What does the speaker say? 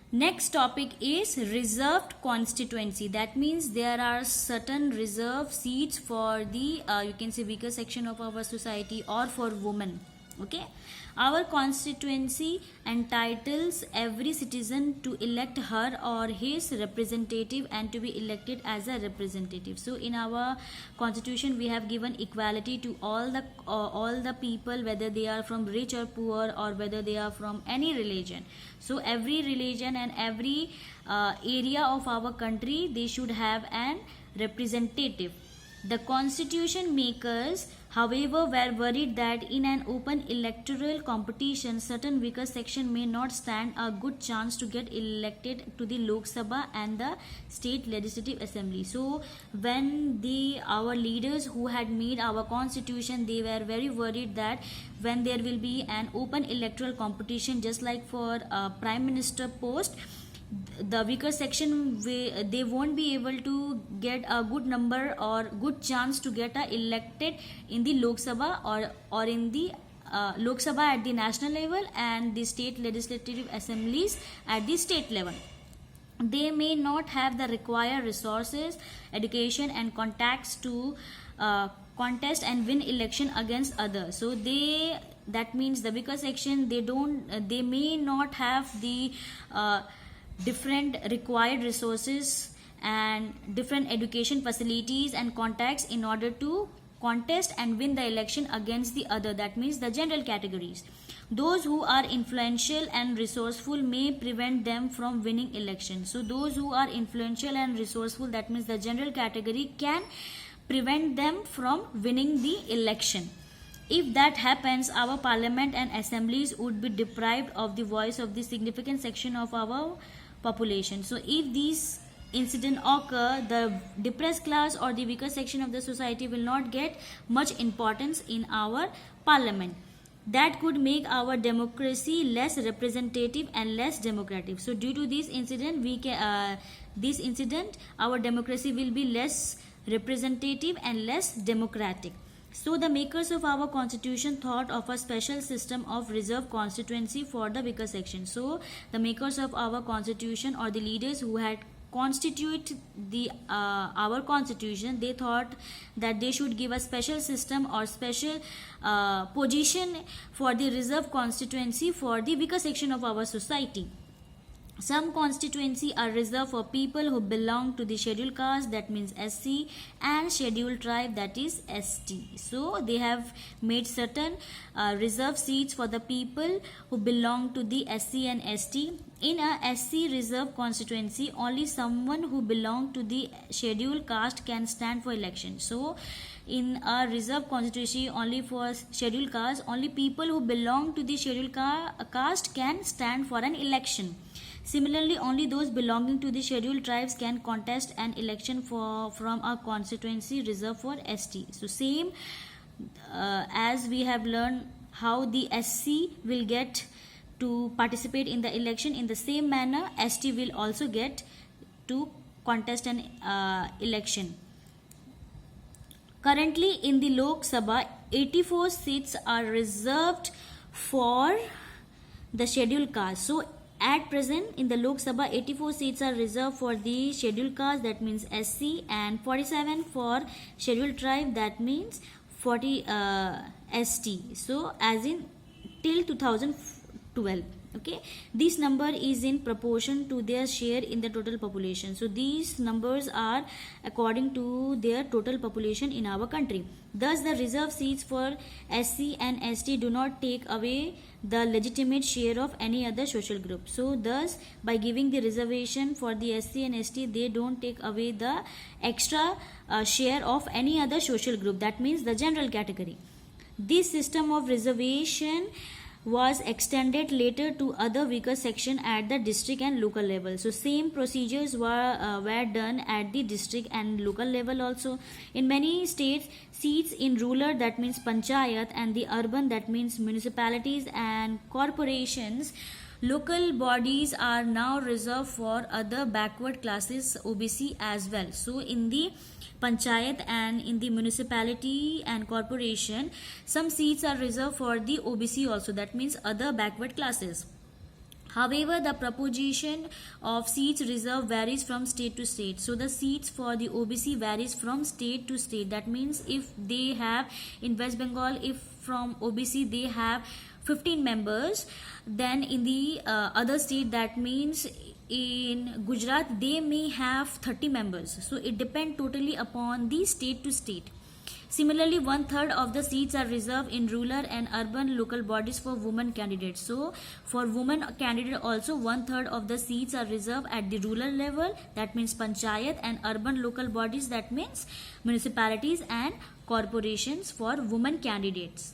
Next topic is reserved constituency. That means there are certain reserved seats for the you can say weaker section of our society or for women. Okay, our constituency entitles every citizen to elect her or his representative and to be elected as a representative. So in our constitution we have given equality to all the people, whether they are from rich or poor or whether they are from any religion. So every religion and every area of our country, they should have an representative. The constitution makers, however, were worried that in an open electoral competition, certain weaker section may not stand a good chance to get elected to the Lok Sabha and the state legislative assembly. So when our leaders who had made our constitution, they were very worried that when there will be an open electoral competition, just like for prime minister post, the weaker section, they won't be able to get a good number or good chance to get elected in the Lok Sabha or in the Lok Sabha at the national level and the state legislative assemblies at the state level. They may not have the required resources, education and contacts to contest and win election against others. So that means the weaker section, they may not have the different required resources and different education facilities and contacts in order to contest and win the election against the other. That means the general categories. Those who are influential and resourceful may prevent them from winning elections. So those who are influential and resourceful, that means the general category, can prevent them from winning the election. If that happens, our parliament and assemblies would be deprived of the voice of the significant section of our population. So if these incidents occur, the depressed class or the weaker section of the society will not get much importance in our parliament. That could make our democracy less representative and less democratic. So due to this incident, our democracy will be less representative and less democratic. So the makers of our constitution thought of a special system of reserved constituency for the weaker section. So the makers of our constitution or the leaders who had constituted our constitution, they thought that they should give a special system or special position for the reserved constituency for the weaker section of our society. Some constituency are reserved for people who belong to the scheduled caste, that means SC, and scheduled tribe, that is ST. So they have made certain reserved seats for the people who belong to the SC and ST. In a SC reserved constituency, only someone who belong to the scheduled caste can stand for election. So in a reserved constituency only for scheduled caste, only people who belong to the scheduled caste can stand for an election. Similarly, only those belonging to the scheduled tribes can contest an election from a constituency reserved for ST. So same as we have learned how the SC will get to participate in the election, in the same manner ST will also get to contest an election. Currently in the Lok Sabha, 84 seats are reserved for the scheduled caste. So at present in the Lok Sabha, 84 seats are reserved for the scheduled caste, that means SC, and 47 for scheduled tribe, that means 40 ST. So as in till 2012. Okay, this number is in proportion to their share in the total population. So these numbers are according to their total population in our country. Thus the reserved seats for SC and ST do not take away the legitimate share of any other social group. So thus by giving the reservation for the SC and ST, they don't take away the extra share of any other social group, that means the general category. This system of reservation was extended later to other weaker section at the district and local level. So same procedures were done at the district and local level also. In many states, seats in rural, that means panchayat, and the urban, that means municipalities and corporations, local bodies are now reserved for other backward classes, OBC as well. So in the panchayat and in the municipality and corporation, some seats are reserved for the OBC also, that means other backward classes. However, the proportion of seats reserved varies from state to state. So the seats for the OBC varies from state to state. That means if they have in West Bengal, if from OBC they have 15 members, then in the other state, that means in Gujarat, they may have 30 members. So it depends totally upon the state to state. Similarly, 1/3 of the seats are reserved in rural and urban local bodies for women candidates. So, for women candidate also 1/3 of the seats are reserved at the rural level. That means panchayat, and urban local bodies, that means municipalities and corporations for women candidates.